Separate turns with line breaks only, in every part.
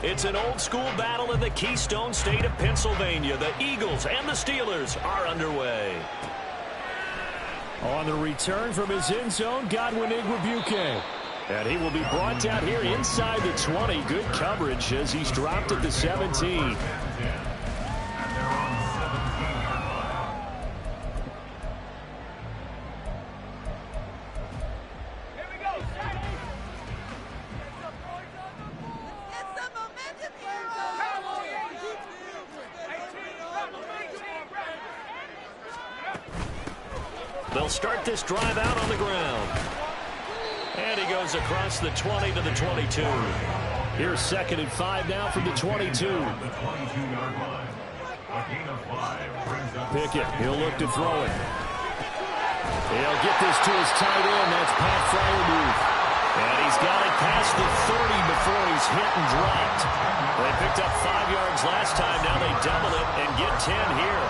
It's an old-school battle in the Keystone State of Pennsylvania. The Eagles and the Steelers are underway.
On the return from his end zone, Godwin Igwebuike. And he will be brought down here inside the 20. Good coverage as he's dropped at the 17.
They'll start this drive out on the ground. And he goes across the 20 to the 22.
Here's 2nd and 5 now from the 22. Pickett, he'll look to throw it. He'll get this to his tight end. That's Pat Fryermuth.
And he's got it past the 30 before he's hit and dropped. They picked up 5 yards last time. Now they double it and get 10 here.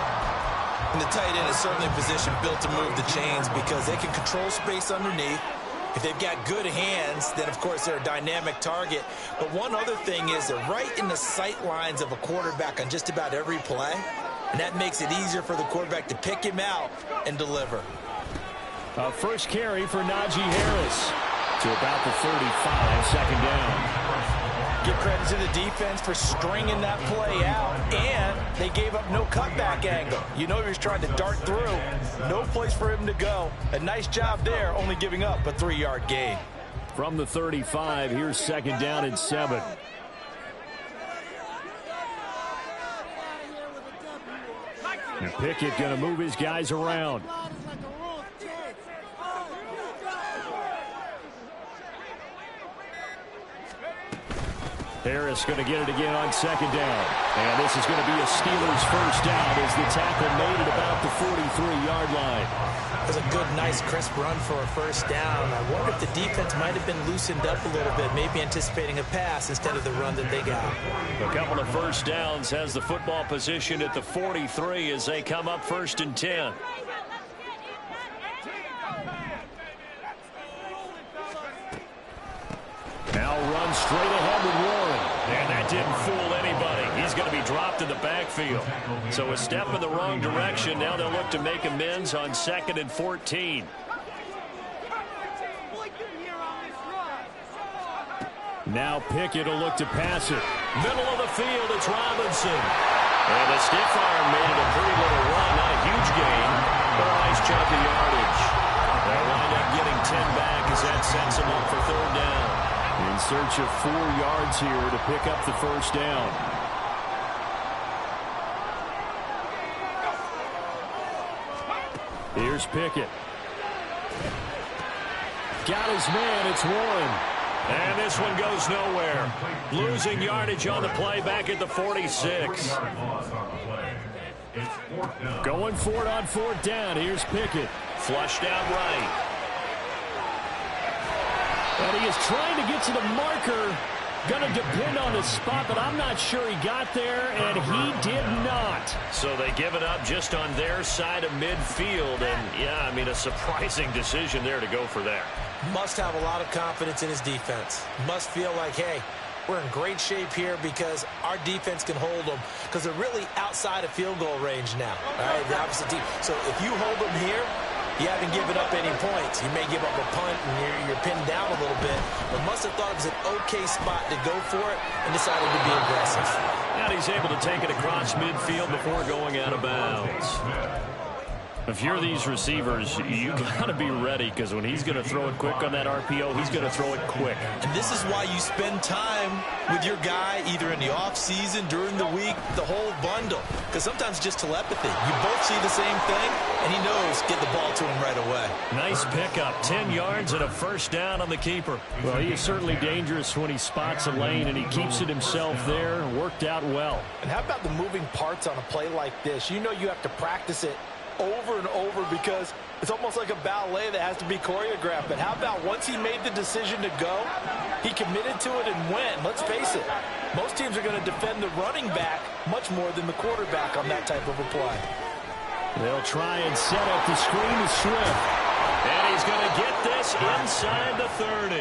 And the tight end is certainly a position built to move the chains because they can control space underneath. If they've got good hands, then, of course, they're a dynamic target. But one other thing is they're right in the sight lines of a quarterback on just about every play. And that makes it easier for the quarterback to pick him out and deliver.
First carry for Najee Harris to about the 35, 2nd down.
Give credit to the defense for stringing that play out, and they gave up no cutback angle. You know he was trying to dart through. No place for him to go. A nice job there, only giving up a 3-yard gain.
From the 35, here's 2nd down and 7. And Pickett going to move his guys around. Harris going to get it again on 2nd down. And this is going to be a Steelers first down as the tackle made at about the 43-yard line.
It was a good, nice, crisp run for a first down. I wonder if the defense might have been loosened up a little bit, maybe anticipating a pass instead of the run that they got.
A couple of first downs has the football position at the 43 as they come up 1st and 10.
Now run straight ahead with Warren.
And that didn't fool anybody. He's going to be dropped in the backfield. So a step in the wrong direction. Now they'll look to make amends on 2nd and 14.
Now Pickett will look to pass it.
Middle of the field, it's Robinson. And the stiff arm made it a pretty little run. Not a huge gain, but a nice chunk of yardage. They'll wind up getting 10 back as that sets them up for 3rd down.
In search of 4 yards here to pick up the first down. Here's Pickett. Got his man, it's Warren.
And this one goes nowhere. Losing yardage on the play back at the 46.
Going for it on 4th down. Here's Pickett.
Flushed out right.
And he is trying to get to the marker. Going to depend on the spot, but I'm not sure he got there, and he did not.
So they give it up just on their side of midfield. And, yeah, I mean, a surprising decision there to go for that.
Must have a lot of confidence in his defense. Must feel like, hey, we're in great shape here because our defense can hold them because they're really outside of field goal range now. All right, the opposite team. So if you hold them here, you haven't given up any points. You may give up a punt and you're pinned down a little bit, but must have thought it was an okay spot to go for it and decided to be aggressive.
And he's able to take it across midfield before going out of bounds.
If you're these receivers, you got to be ready because when he's going to throw it quick on that RPO, he's going to throw it quick.
And this is why you spend time with your guy either in the offseason, during the week, the whole bundle. Because sometimes just telepathy. You both see the same thing, and he knows get the ball to him right away.
Nice pickup. 10 yards and a first down on the keeper.
Well, he is certainly dangerous when he spots a lane, and he keeps it himself there. Worked out well.
And how about the moving parts on a play like this? You know you have to practice it over and over because it's almost like a ballet that has to be choreographed. But how about once he made the decision to go, he committed to it and went. Let's face it, most teams are going to defend the running back much more than the quarterback on that type of a play.
They'll try and set up the screen to Swift.
And he
he's going to get this inside the 30.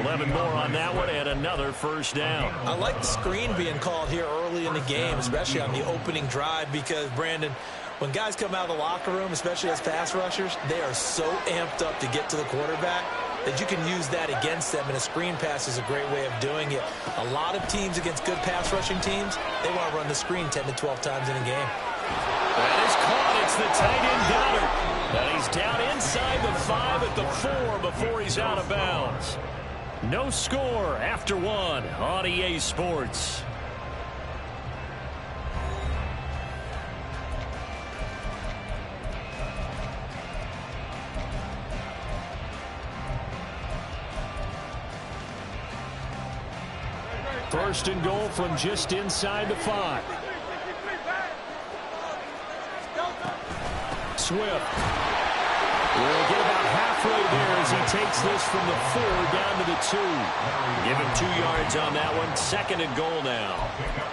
11 more on that one and another first down.
I like the screen being called here early in the game, especially on the opening drive, because, Brandon, when guys come out of the locker room, especially as pass rushers, they are so amped up to get to the quarterback that you can use that against them, and a screen pass is a great way of doing it. A lot of teams against good pass rushing teams, they want to run the screen 10 to 12 times in a game.
That is caught. It's the tight end Goddard. And he's down inside the 5 at the 4 before he's out of bounds. No score after 1 on EA Sports. First and goal from just inside the 5. Swift will get about halfway there as he takes this from the 4 down to the 2. Give him 2 yards on that one. Second and goal now.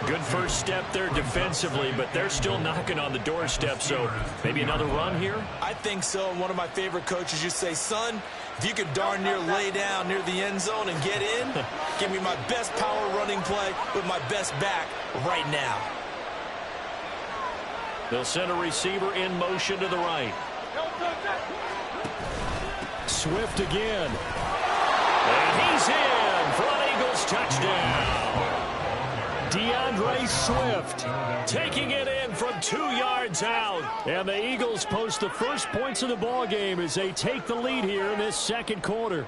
Good first step there defensively, but they're still knocking on the doorstep, so maybe another run here?
I think so. One of my favorite coaches used to say, son, if you could darn near lay down near the end zone and get in, give me my best power running play with my best back right now.
They'll send a receiver in motion to the right. Swift again. And he's in for an Eagles touchdown. DeAndre Swift taking it in from 2 yards out. And the Eagles post the first points of the ball game as they take the lead here in this second quarter.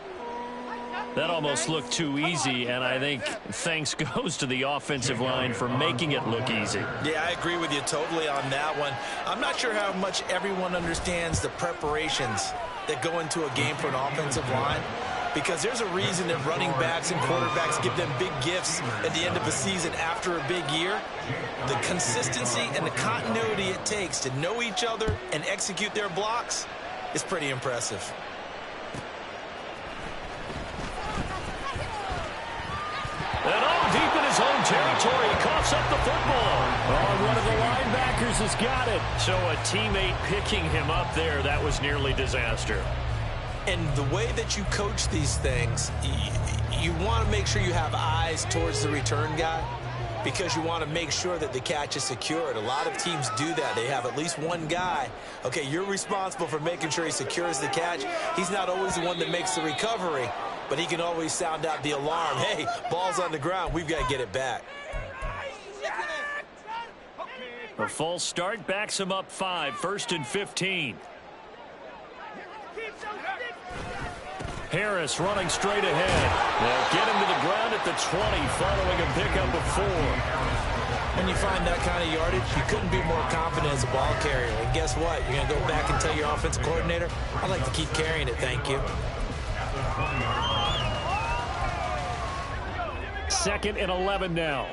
That almost looked too easy, and I think thanks goes to the offensive line for making it look easy.
Yeah, I agree with you totally on that one. I'm not sure how much everyone understands the preparations that go into a game for an offensive line, because there's a reason that running backs and quarterbacks give them big gifts at the end of a season after a big year. The consistency and the continuity it takes to know each other and execute their blocks is pretty impressive.
And all deep in his own territory, he coughs up the football. Oh, one of the linebackers has got it. So a teammate picking him up there, that was nearly disaster.
And the way that you coach these things, you want to make sure you have eyes towards the return guy, because you want to make sure that the catch is secured. A lot of teams do that. They have at least one guy. Okay, you're responsible for making sure he secures the catch. He's not always the one that makes the recovery, but he can always sound out the alarm. Hey, ball's on the ground. We've got to get it back.
A false start backs him up 5, 1st and 15. Harris running straight ahead. They'll get him to the ground at the 20 following a pickup of 4.
When you find that kind of yardage, you couldn't be more confident as a ball carrier. And guess what? You're going to go back and tell your offensive coordinator, I'd like to keep carrying it, thank you.
2nd and 11 now.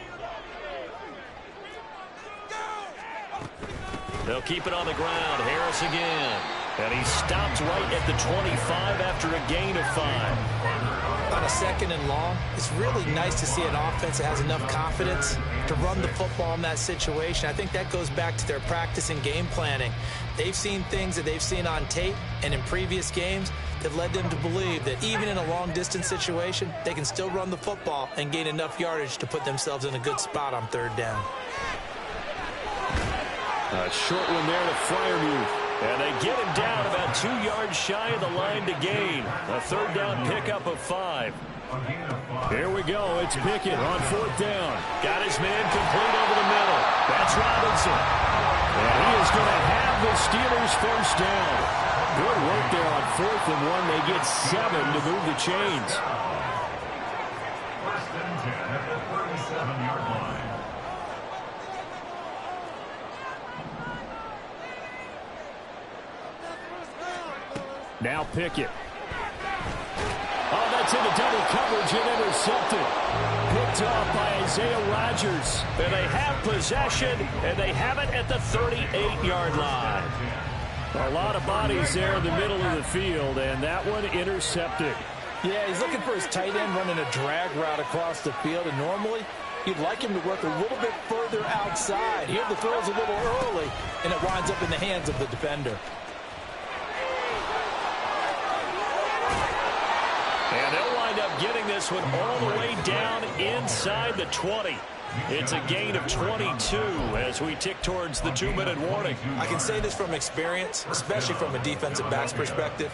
They'll keep it on the ground. Harris again. And he stopped right at the 25 after a gain of 5.
On a 2nd and long, it's really nice to see an offense that has enough confidence to run the football in that situation. I think that goes back to their practice and game planning. They've seen things that they've seen on tape and in previous games that led them to believe that even in a long-distance situation, they can still run the football and gain enough yardage to put themselves in a good spot on 3rd down.
A short one there to Freiermuth. And they get him down about 2 yards shy of the line to gain. A 3rd down pickup of 5. Here we go. It's Pickett on 4th down. Got his man complete over the middle. That's Robinson. And he is going to have the Steelers first down. Good work there on 4th and 1. They get 7 to move the chains.
1st and 10 at the 37-yard line.
Now Pickett. Oh, that's into double coverage and intercepted. Picked off by Isaiah Rodgers. And they have possession, and they have it at the 38-yard line. A lot of bodies there in the middle of the field, and that one intercepted.
Yeah, he's looking for his tight end running a drag route across the field, and normally you'd like him to work a little bit further outside. Here the throw's a little early, and it winds up in the hands of the defender.
this one all the way down inside the 20. It's a gain of 22 as we tick towards the 2-minute warning.
I can say this from experience, especially from a defensive back's perspective.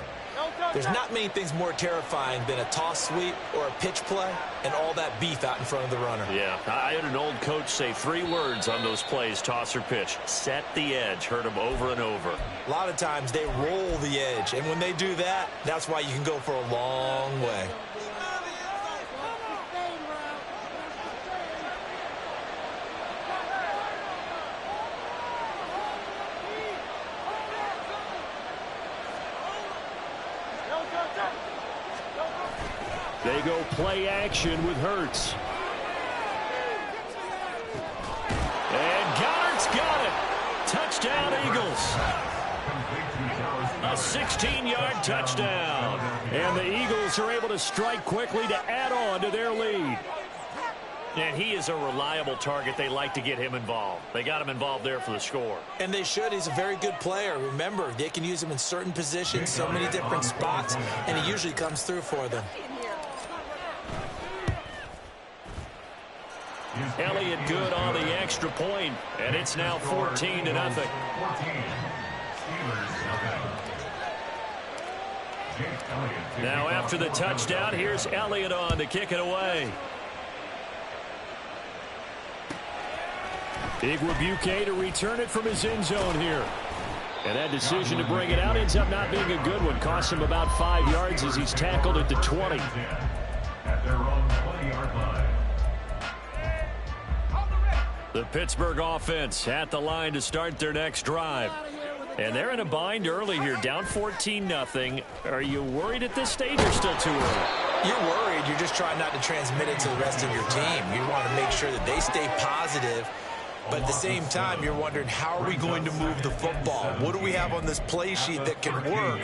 There's not many things more terrifying than a toss sweep or a pitch play and all that beef out in front of the runner.
Yeah, I had an old coach say 3 words on those plays, toss or pitch. Set the edge. Heard him over and over.
A lot of times they roll the edge, and when they do that, that's why you can go for a long way.
They go play action with Hurts. And Goddard's got it. Touchdown, Eagles. A 16-yard touchdown. And the Eagles are able to strike quickly to add on to their lead. And he is a reliable target. They like to get him involved. They got him involved there for the score.
And they should. He's a very good player. Remember, they can use him in certain positions, so many different spots, and he usually comes through for them.
Elliott good on the extra point, and it's now 14-0. Now after the touchdown, here's Elliott on to kick it away. Igwebuike to return it from his end zone here. And that decision to bring it out ends up not being a good one. Costs him about 5 yards as he's tackled at the 20.
At their own 20-yard line.
The Pittsburgh offense at the line to start their next drive. And they're in a bind early here, down 14-0. Are you worried at this stage or still too early?
You're worried. You're just trying not to transmit it to the rest of your team. You want to make sure that they stay positive. But at the same time, you're wondering, how are we going to move the football? What do we have on this play sheet that can work?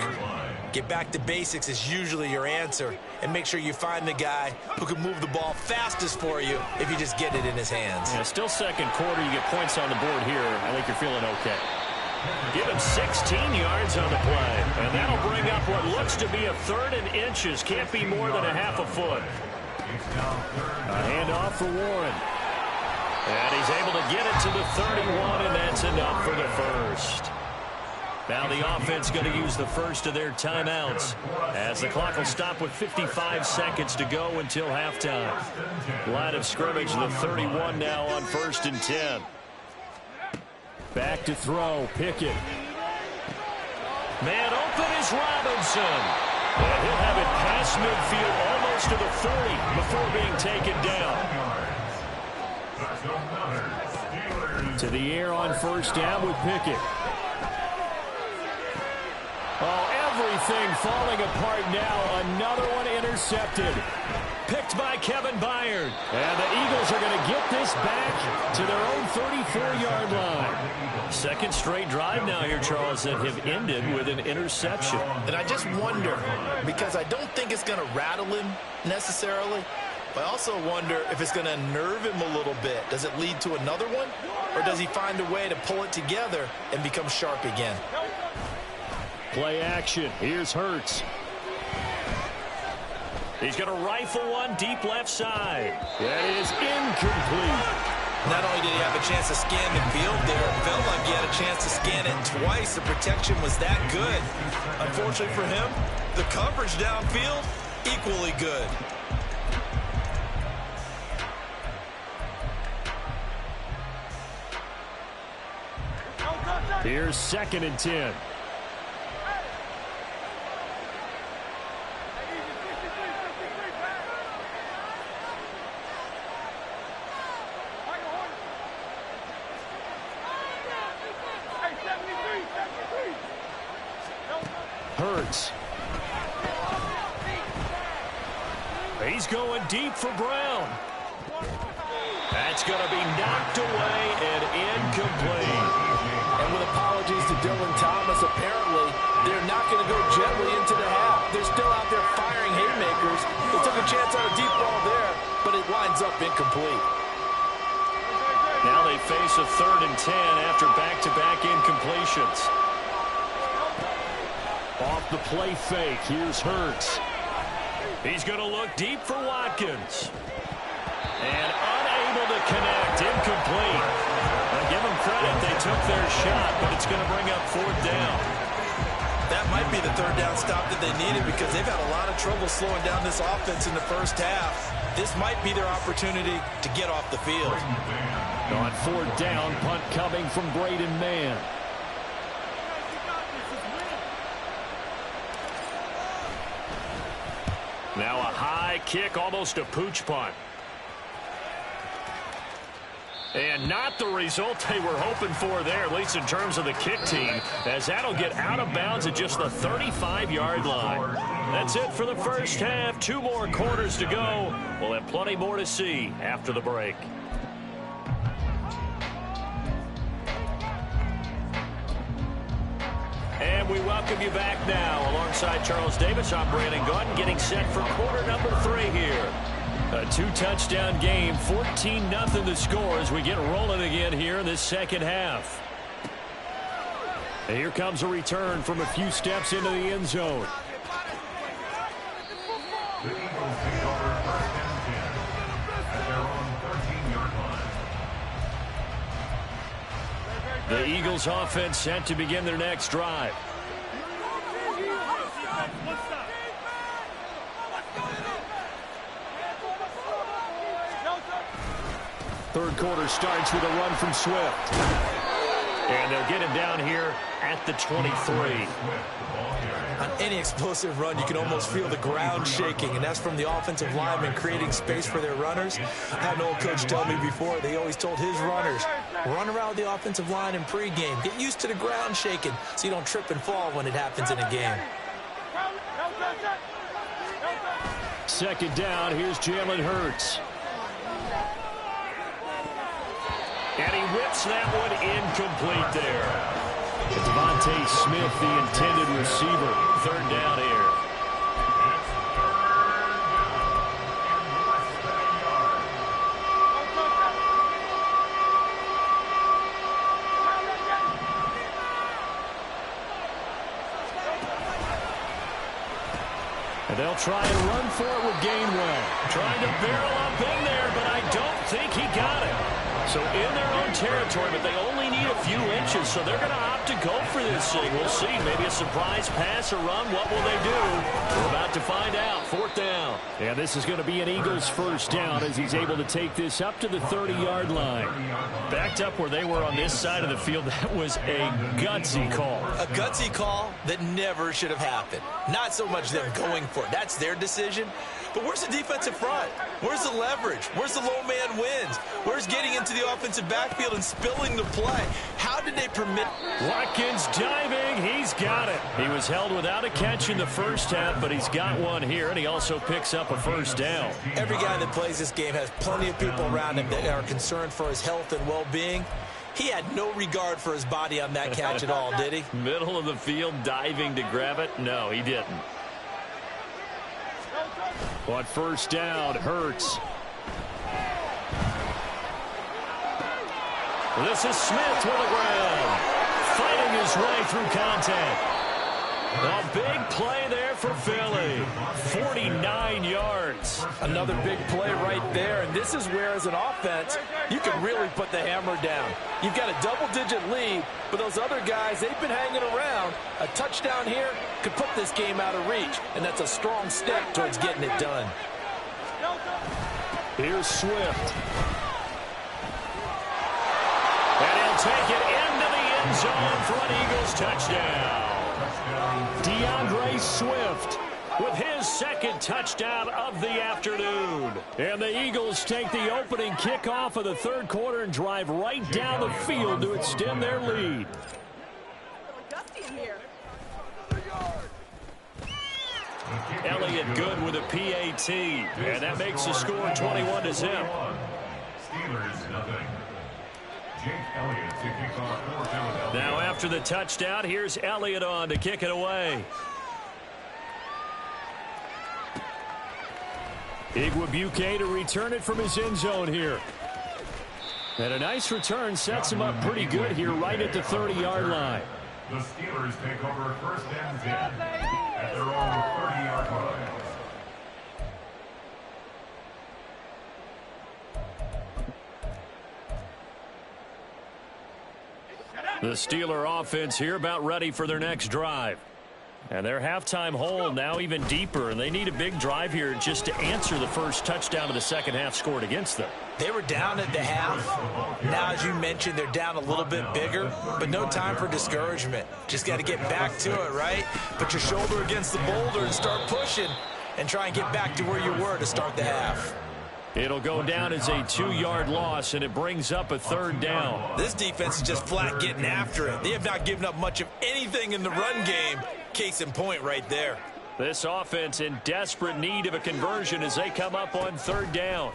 Get back to basics is usually your answer. And make sure you find the guy who can move the ball fastest for you if you just get it in his hands.
Yeah, still second quarter. You get points on the board here. I think you're feeling okay. Give him 16 yards on the play. And that'll bring up what looks to be a 3rd and inches. Can't be more than a half a foot. A handoff for Warren. And he's able to get it to the 31, and that's enough for the first. Now the offense going to use the first of their timeouts as the clock will stop with 55 seconds to go until halftime. Line of scrimmage, the 31 now on 1st and 10. Back to throw, Pickett. Man open is Robinson. And he'll have it past midfield almost to the 30 before being taken down. To the air on 1st down with Pickett. Oh, everything falling apart now. Another one intercepted. Picked by Kevin Byard. And the Eagles are going to get this back to their own 34-yard line. Second straight drive now here, Charles, that have ended with an interception.
And I just wonder, because I don't think it's going to rattle him necessarily, but I also wonder if it's going to nerve him a little bit. Does it lead to another one? Or does he find a way to pull it together and become sharp again?
Play action. Here's Hurts. He's going to rifle one deep left side. That is incomplete.
Not only did he have a chance to scan the field there, it felt like he had a chance to scan it twice. The protection was that good. Unfortunately for him, the coverage downfield, equally good.
Here's 2nd and 10. Hurts. He's going deep for Brown. That's going to be knocked away and incomplete.
And with apologies to Dylan Thomas, apparently they're not going to go gently into the half. They're still out there firing haymakers. They took a chance on a deep ball there, but it winds up incomplete.
Now they face a 3rd and 10 after back-to-back incompletions. Off the play fake, here's Hurts. He's going to look deep for Watkins. And unable to connect. Incomplete. Now give them credit. They took their shot, but it's going to bring up 4th down.
That might be the 3rd down stop that they needed because they've had a lot of trouble slowing down this offense in the first half. This might be their opportunity to get off the field.
On 4th down, punt coming from Braden Mann. Now a high kick, almost a pooch punt. And not the result they were hoping for there, at least in terms of the kick team, as that'll get out of bounds at just the 35-yard line. That's it for the first half. 2 more quarters to go. We'll have plenty more to see after the break. And we welcome you back now. Alongside Charles Davis, I'm Brandon Gaudin, getting set for quarter number 3 here. A 2-touchdown game, 14-0 the score as we get rolling again here in this second half. And here comes a return from a few steps into the end zone.
The Eagles take over 1st and 10 at their own 13-yard line.
The Eagles offense set to begin their next drive. Third quarter starts with a run from Swift. And they'll get him down here at the 23.
On any explosive run, you can almost feel the ground shaking, and that's from the offensive linemen creating space for their runners. I had an old coach tell me before, they always told his runners, run around with the offensive line in pregame. Get used to the ground shaking so you don't trip and fall when it happens in a game.
2nd down, here's Jalen Hurts. And he whips that one incomplete there. Devontae Smith, the intended receiver. 3rd down here. And they'll try and run for it with Gainwell. Trying to barrel up in there, but I don't think he got it. So in their own territory, but they only need a few inches, so they're going to opt to go for this thing. We'll see. Maybe a surprise pass or run. What will they do? We're about to find out. 4th down. And this is going to be an Eagles 1st down as he's able to take this up to the 30-yard line. Backed up where they were on this side of the field, that was a gutsy call.
A gutsy call that never should have happened. Not so much them going for it. That's their decision. But where's the defensive front? Where's the leverage? Where's the low man wins? Where's getting into the offensive backfield and spilling the play? How did they permit?
Watkins diving. He's got it. He was held without a catch in the first half, but he's got one here, and he also picks up a 1st down.
Every guy that plays this game has plenty of people around him that are concerned for his health and well-being. He had no regard for his body on that catch at all, did he?
Middle of the field, diving to grab it? No, he didn't. On 1st down, Hurts. This is Smith with the ground. Fighting his way through contact. A big play there for Philly. 49 yards.
Another big play right there, and this is where, as an offense, you can really put the hammer down. You've got a double-digit lead, but those other guys, they've been hanging around. A touchdown here could put this game out of reach, and that's a strong step towards getting it done.
Here's Swift. And he'll take it into the end zone for an Eagles touchdown. DeAndre Swift with his 2nd touchdown of the afternoon. And the Eagles take the opening kickoff of the 3rd quarter and drive right down the field to extend their lead. Elliott good with a PAT, and that makes the score 21-0.
Steelers nothing. Jake Elliott to kick off for Philadelphia.
Now after the touchdown, here's Elliott on to kick it away. Igwebuike to return it from his end zone here. And a nice return sets him up pretty good here right at the 30-yard line.
The Steelers take over 1st and 10 at their own 30-yard line.
The Steeler offense here about ready for their next drive. And their halftime hole now even deeper, and they need a big drive here just to answer the first touchdown of the second half scored against them.
They were down at the half. Now, as you mentioned, they're down a little bit bigger, but no time for discouragement. Just got to get back to it, right? Put your shoulder against the boulder and start pushing and try and get back to where you were to start the half.
It'll go down as a 2-yard loss, and it brings up a third down.
This defense is just flat getting after it. They have not given up much of anything in the run game. Case in point right there.
This offense in desperate need of a conversion as they come up on third down.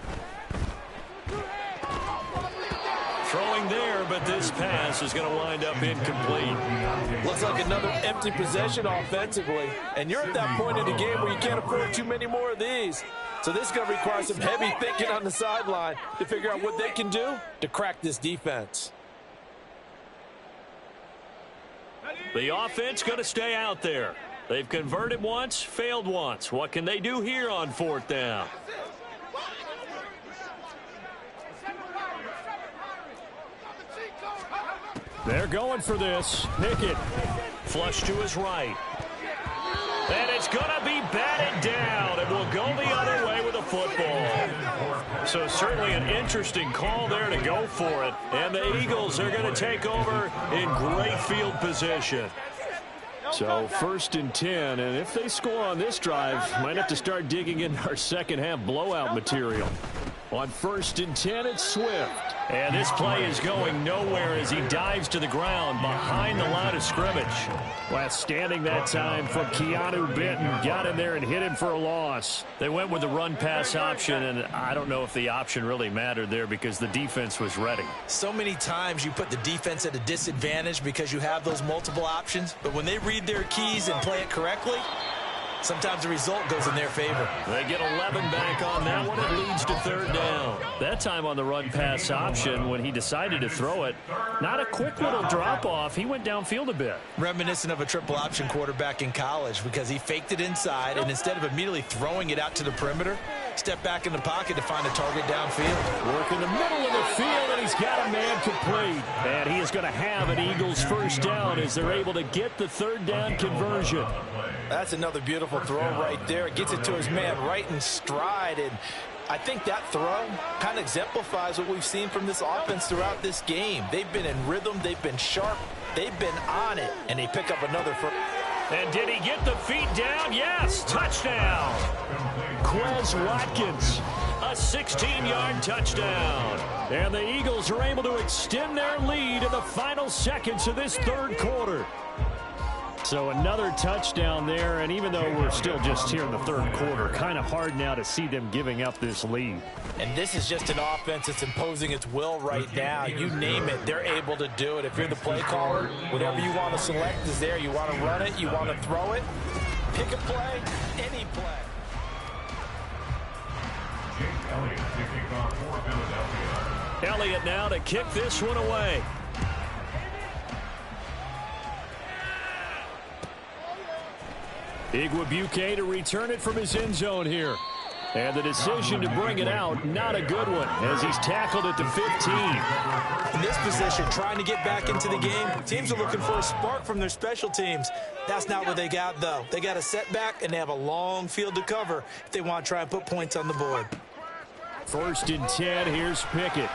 Throwing there, but this pass is going to wind up incomplete.
Looks like another empty possession offensively. And you're at that point in the game where you can't afford too many more of these. So this is going to require some heavy thinking on the sideline to figure out what they can do to crack this defense.
The offense going to stay out there. They've converted once, failed once. What can they do here on fourth down? They're going for this. Pickett. Flush to his right. And it's going to be batted down. It will go the other way with a football. So certainly an interesting call there to go for it. And the Eagles are going to take over in great field position. So 1st and 10, and if they score on this drive, might have to start digging in our second half blowout material. On 1st and 10, it's Swift. And this play is going nowhere as he dives to the ground behind the line of scrimmage. Last standing that time from Keanu Benton. Got in there and hit him for a loss. They went with the run-pass option, and I don't know if the option really mattered there because the defense was ready.
So many times you put the defense at a disadvantage because you have those multiple options, but when they read their keys and play it correctly, sometimes the result goes in their favor.
They get 11 back on that one. It leads to third down. That time on the run-pass option when he decided to throw it, not a quick little drop-off. He went downfield a bit.
Reminiscent of a triple-option quarterback in college because he faked it inside, and instead of immediately throwing it out to the perimeter, stepped back in the pocket to find a target downfield.
Work in the middle of the field, and he's got a man complete. And he is going to have an Eagles first down as they're able to get the third down conversion.
That's another beautiful throw right there. It gets it to his man right in stride, and I think that throw kind of exemplifies what we've seen from this offense throughout this game. They've been in rhythm, they've been sharp, they've been on it, and they pick up another first.
And did he get the feet down? Yes, touchdown. Quez Watkins, a 16-yard touchdown. And the Eagles are able to extend their lead in the final seconds of this third quarter. So another touchdown there, and even though we're still just here in the third quarter, kind of hard now to see them giving up this lead.
And this is just an offense that's imposing its will right now. You name it, they're able to do it. If you're the play caller, whatever you want to select is there. You want to run it, you want to throw it, pick a play, any play.
Elliott now to kick this one away. Igwebuike to return it from his end zone here. And the decision to bring it out, not a good one, as he's tackled at the 15.
In this position, trying to get back into the game, teams are looking for a spark from their special teams. That's not what they got, though. They got a setback, and they have a long field to cover if they want to try and put points on the board.
1st and 10, here's Pickett.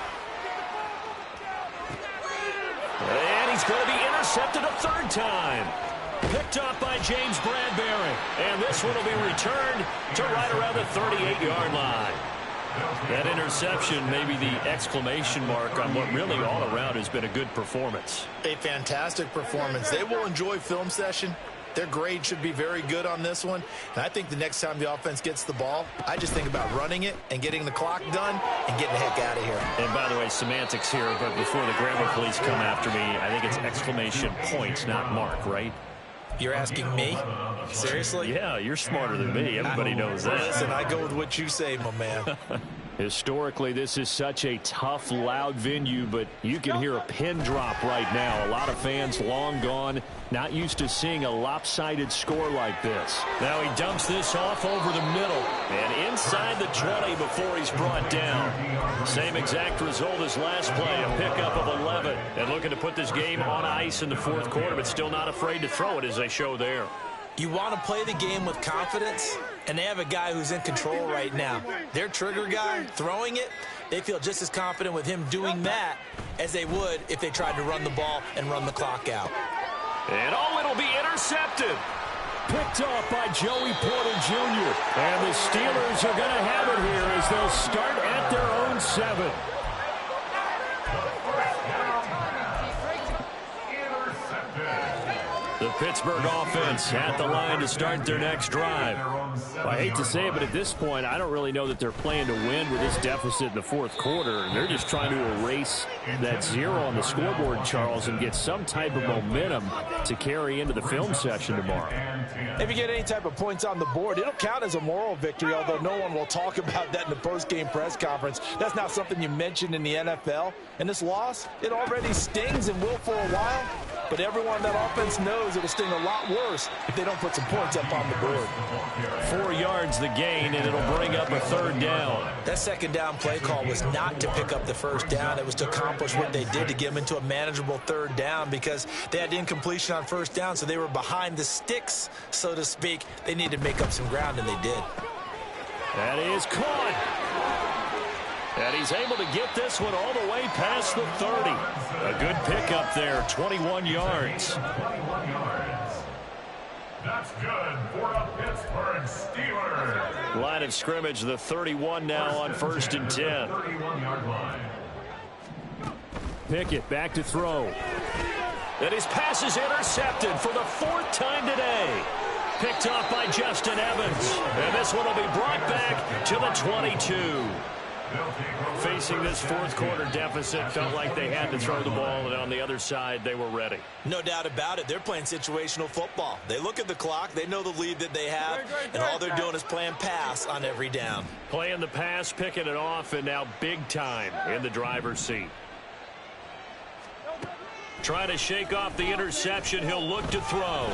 And he's going to be intercepted a third time. Picked up by James Bradbury. And this one will be returned to right around the 38-yard line. That interception may be the exclamation mark on what really all around has been a good performance.
A fantastic performance. They will enjoy film session. Their grade should be very good on this one. And I think the next time the offense gets the ball, I just think about running it and getting the clock done and getting the heck out of here.
And by the way, semantics here, but before the grammar police come after me, I think it's exclamation points, not mark, right?
You're asking me? Seriously?
Yeah, you're smarter than me. Everybody knows that.
Listen, I go with what you say, my man.
Historically, this is such a tough, loud venue, but you can hear a pin drop right now. A lot of fans long gone, not used to seeing a lopsided score like this.
Now he dumps this off over the middle and inside the 20 before he's brought down. Same exact result as last play, a pickup of 11. And looking to put this game on ice in the fourth quarter, but still not afraid to throw it as they show there.
You want to play the game with confidence, and they have a guy who's in control right now. Their trigger guy, throwing it, they feel just as confident with him doing that as they would if they tried to run the ball and run the clock out.
And it'll be intercepted.
Picked off by Joey Porter Jr. And the Steelers are going to have it here as they'll start at their own 7.
The Pittsburgh offense at the line to start their next drive.
Well, I hate to say it, but at this point, I don't really know that they're playing to win with this deficit in the fourth quarter. They're just trying to erase that 0 on the scoreboard, Charles, and get some type of momentum to carry into the film session tomorrow.
If you get any type of points on the board, it'll count as a moral victory, although no one will talk about that in the post-game press conference. That's not something you mentioned in the NFL. And this loss, it already stings and will for a while. But everyone on that offense knows it will sting a lot worse if they don't put some points up on the board.
4 yards the gain, and it'll bring up a third down.
That second down play call was not to pick up the first down. It was to accomplish what they did to get them into a manageable third down because they had incompletion on first down, so they were behind the sticks, so to speak. They needed to make up some ground, and they did.
That is caught. And he's able to get this one all the way past the 30. A good pickup there, 21 yards.
That's good for the Pittsburgh Steelers.
Line of scrimmage, the 31 now on 1st and 10.
31-yard line.
Pickett back to throw.
And his pass is intercepted for the 4th time today. Picked off by Justin Evans. And this one will be brought back to the 22. Facing this fourth quarter deficit, felt like they had to throw the ball, and on the other side, they were ready.
No doubt about it. They're playing situational football. They look at the clock, they know the lead that they have, and all they're doing is playing pass on every down.
Playing the pass, picking it off, and now big time in the driver's seat. Trying to shake off the interception. He'll look to throw.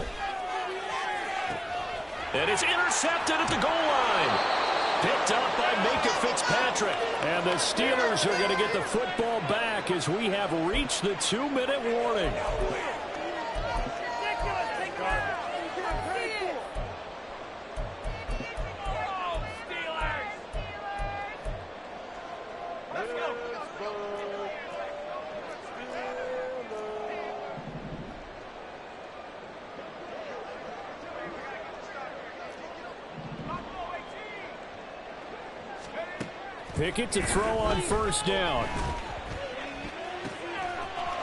And it's intercepted at the goal line. Picked up by Micah Fitzpatrick.
And the Steelers are going to get the football back as we have reached the 2-minute warning. Pickett to throw on first down.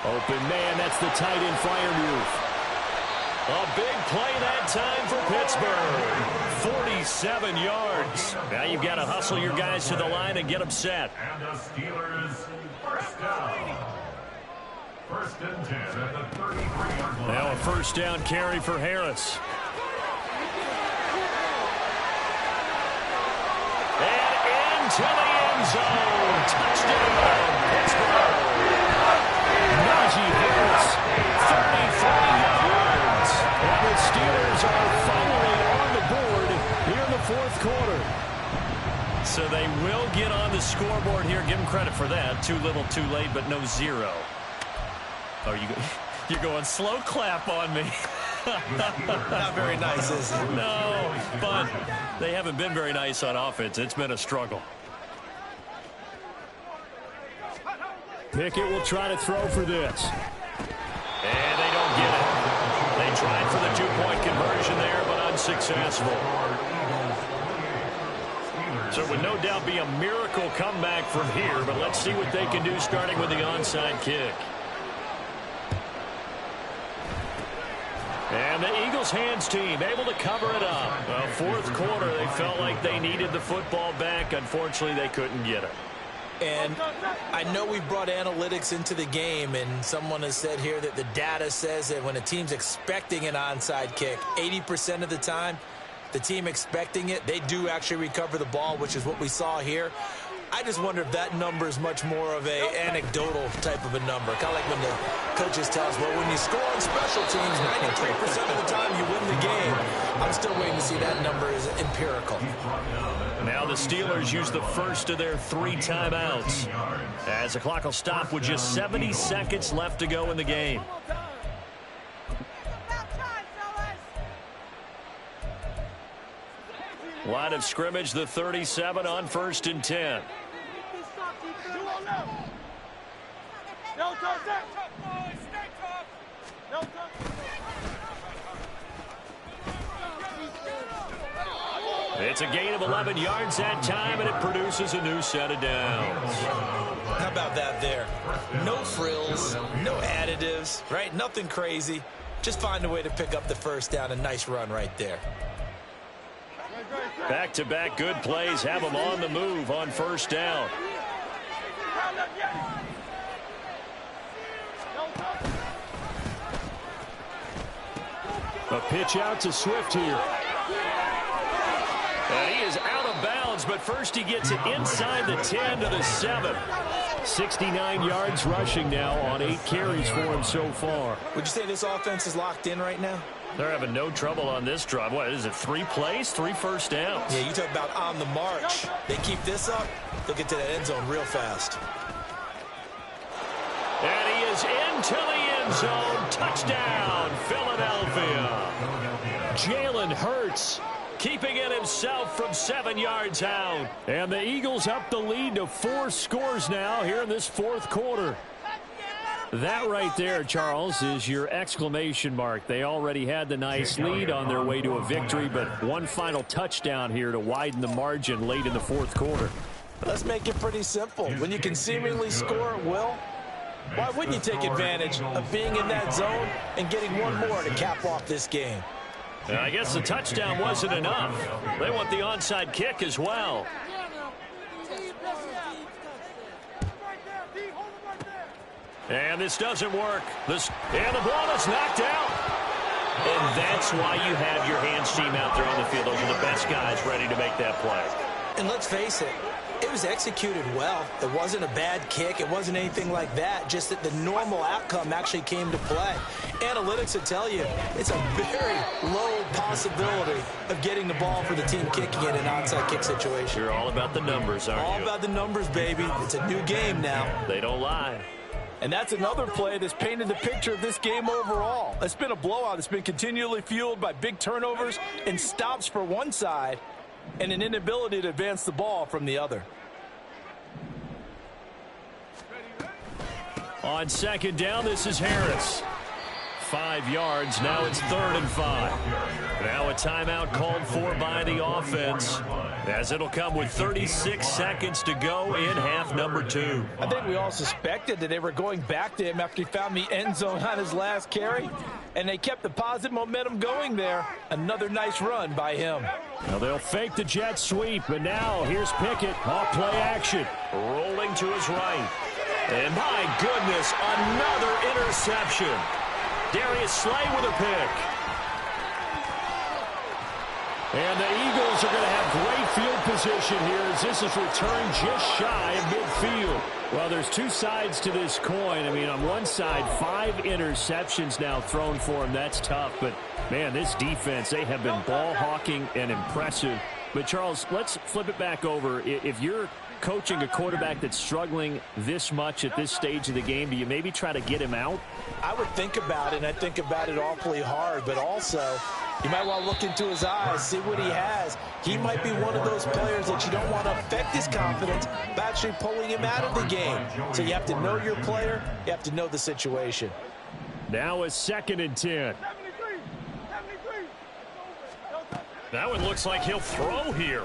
Open man, that's the tight end Freiermuth.
A big play that time for Pittsburgh. 47 yards. Now you've got to hustle your guys to the line and get them set.
And the Steelers first down. 1st and 10 at the 33-yard line.
Now a first down carry for Harris. And into the end zone. Touchdown, Pittsburgh. Najee Harris, 33 yards. And the Steelers are finally on the board here in the fourth quarter. So they will get on the scoreboard here. Give them credit for that. Too little, too late, but no 0. Oh, you're going slow clap on me.
Not very nice, is it?
No, but they haven't been very nice on offense. It's been a struggle.
Pickett will try to throw for this.
And they don't get it. They tried for the 2-point conversion there, but unsuccessful. So it would no doubt be a miracle comeback from here, but let's see what they can do starting with the onside kick. And the Eagles hands team able to cover it up. Well, fourth quarter, they felt like they needed the football back. Unfortunately, they couldn't get it.
And I know we brought analytics into the game, and someone has said here that the data says that when a team's expecting an onside kick, 80% of the time, the team expecting it, they do actually recover the ball, which is what we saw here. I just wonder if that number is much more of a anecdotal type of a number. Kind of like when the coaches tell us, well, when you score on special teams, 93% of the time you win the game. I'm still waiting to see that number is empirical.
Now the Steelers use the first of their 3 timeouts, as the clock will stop with just 70 seconds left to go in the game. Line of scrimmage, the 37 on 1st and 10. It's a gain of 11 yards that time, and it produces a new set of downs.
How about that there? No frills, no additives, right? Nothing crazy. Just find a way to pick up the first down. A nice run right there.
Back-to-back good plays have them on the move on 1st down. A pitch out to Swift here. And he is out of bounds, but first he gets it inside the 10 to the 7. 69 yards rushing now on 8 carries for him so far.
Would you say this offense is locked in right now?
They're having no trouble on this drive. What is it, 3 plays, 3 first downs?
Yeah, you talk about on the march. They keep this up, they'll get to that end zone real fast.
And he is into the end zone. Touchdown, Philadelphia. Jalen Hurts keeping it himself from 7 yards out. And the Eagles up the lead to 4 scores now here in this 4th quarter. That right there, Charles, is your exclamation mark. They already had the nice lead on their way to a victory, but one final touchdown here to widen the margin late in the 4th quarter.
Let's make it pretty simple. When you can seemingly score at will, why wouldn't you take advantage of being in that zone and getting one more to cap off this game?
I guess the touchdown wasn't enough. They want the onside kick as well. And this doesn't work. And the ball is knocked out. And that's why you have your hands team out there on the field. Those are the best guys ready to make that play.
And let's face it, it was executed well. It wasn't a bad kick. It wasn't anything like that. Just that the normal outcome actually came to play. Analytics will tell you it's a very low possibility of getting the ball for the team kicking in an onside kick situation.
You're all about the numbers, aren't you?
All about the numbers, baby. It's a new game now.
They don't lie.
And that's another play that's painted the picture of this game overall. It's been a blowout. It's been continually fueled by big turnovers and stops for one side and an inability to advance the ball from the other.
On 2nd down, this is Harris. 5 yards. Now it's 3rd and 5. Now a timeout called for by the offense, as it'll come with 36 seconds to go in half number 2.
I think we all suspected that they were going back to him after he found the end zone on his last carry, and they kept the positive momentum going there. Another nice run by him.
Now they'll fake the jet sweep, and now here's Pickett off play action. Rolling to his right. And my goodness, another interception. Darius Slay with a pick. And the Eagles are going to have great field position here as this is returned just shy of midfield. Well, there's 2 sides to this coin. I mean, on one side, 5 interceptions now thrown for him. That's tough. But, man, this defense, they have been ball hawking and impressive. But, Charles, let's flip it back over. If you're coaching a quarterback that's struggling this much at this stage of the game, do you maybe try to get him out?
I would think about it, and I think about it awfully hard, but also you might want to look into his eyes, see what he has. He might be one of those players that you don't want to affect his confidence by actually pulling him out of the game. So you have to know your player, you have to know the situation.
Now a 2nd and 10. That one looks like he'll throw here.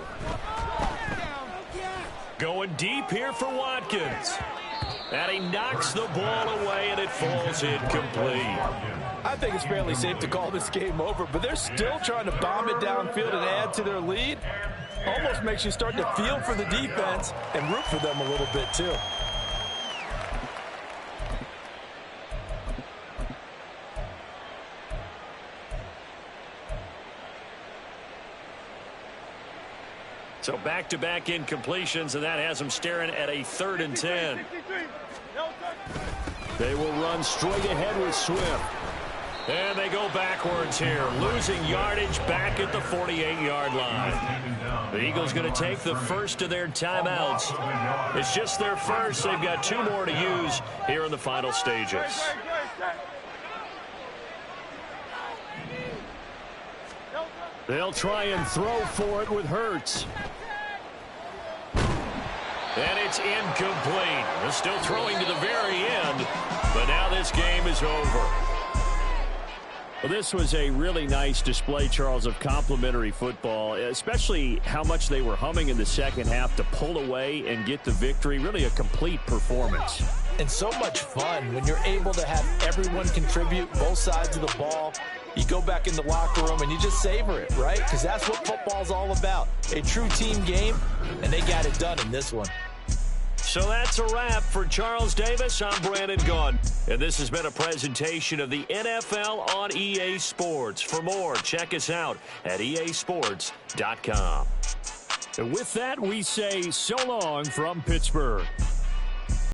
Going deep here for Watkins. And he knocks the ball away, and it falls incomplete.
I think it's fairly safe to call this game over, but they're still trying to bomb it downfield and add to their lead. Almost makes you start to feel for the defense and root for them a little bit, too.
So back-to-back incompletions, and that has them staring at a 3rd and 10. They will run straight ahead with Swift. And they go backwards here, losing yardage back at the 48-yard line. The Eagles going to take the first of their timeouts. It's just their first. They've got 2 more to use here in the final stages. They'll try and throw for it with Hurts. And it's incomplete. They're still throwing to the very end, but now this game is over. Well, this was a really nice display, Charles, of complimentary football, especially how much they were humming in the second half to pull away and get the victory. Really a complete performance.
And so much fun when you're able to have everyone contribute, both sides of the ball. You go back in the locker room and you just savor it, right? Because that's what football's all about. A true team game, and they got it done in this one.
So that's a wrap for Charles Davis. I'm Brandon Gunn, and this has been a presentation of the NFL on EA Sports. For more, check us out at easports.com.
And with that, we say so long from Pittsburgh.